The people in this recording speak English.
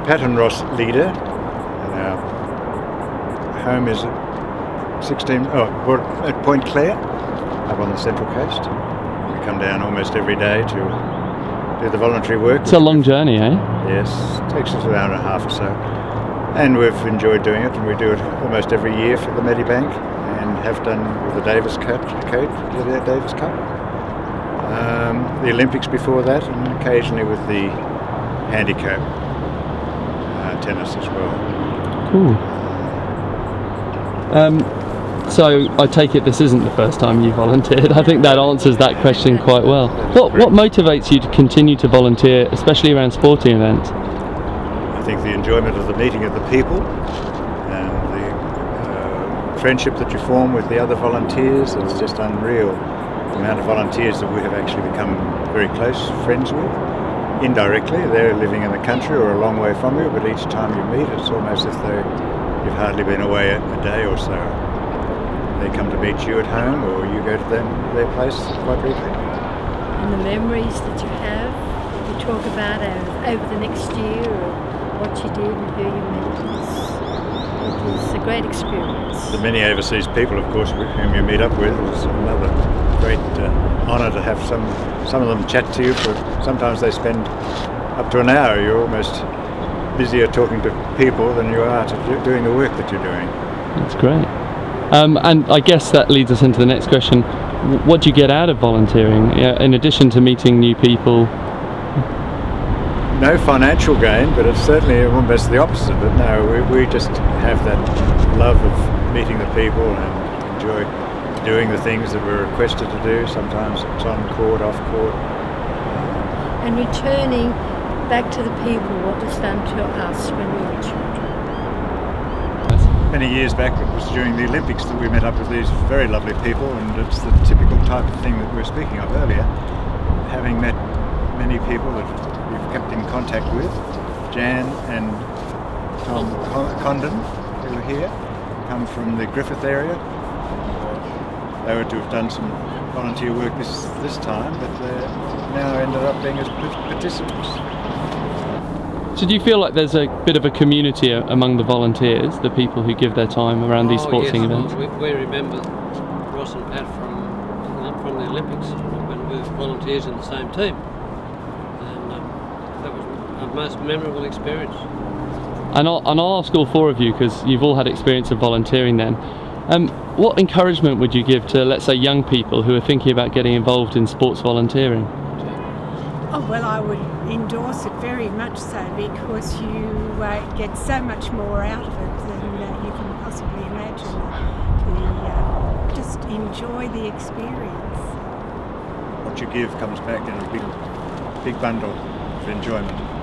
Paternos leader, and our home is we're at Point Clare, up on the Central Coast. We come down almost every day to do the voluntary work. It's a long journey, eh? Yes, it takes us an hour and a half or so. And we've enjoyed doing it, and we do it almost every year for the Medibank, and have done with the Davis Cup, the Davis Cup, the Olympics before that, and occasionally with the handicap tennis as well. Cool. So I take it this isn't the first time you volunteered. I think that answers that question quite well. What motivates you to continue to volunteer, especially around sporting events? I think the enjoyment of the meeting of the people and the friendship that you form with the other volunteers. It's just unreal the amount of volunteers that we have actually become very close friends with. Indirectly, they're living in the country or a long way from you, but each time you meet, it's almost as though you've hardly been away a day or so. They come to meet you at home, or you go to their place quite regularly. And the memories that you have, you talk about over the next year, or what you did and who you met. It is a great experience. The many overseas people, of course, whom you meet up with, is another great honour to have some of them chat to you for. Sometimes they spend up to an hour. You're almost busier talking to people than you are to doing the work that you're doing. That's great. And I guess that leads us into the next question. What do you get out of volunteering, in addition to meeting new people? No financial gain, but it's certainly almost the opposite. But no, we just have that love of meeting the people and enjoy doing the things that we're requested to do. Sometimes it's on court, off court. And returning back to the people what was done to us when we were children. Many years back, it was during the Olympics that we met up with these very lovely people, and it's the typical type of thing that we were speaking of earlier. Having met many people that we've kept in contact with, Jan and Tom Condon, who are here, come from the Griffith area. They were to have done some volunteer work this time, but they now ended up being as participants. So do you feel like there's a bit of a community among the volunteers, the people who give their time around these sporting events? We remember Ross and Pat from the Olympics when we were volunteers in the same team, and that was a most memorable experience. And I'll ask all four of you, because you've all had experience of volunteering then. What encouragement would you give to, let's say, young people who are thinking about getting involved in sports volunteering? Oh, well, I would endorse it very much so, because you get so much more out of it than you can possibly imagine. Just enjoy the experience. What you give comes back in a big bundle of enjoyment.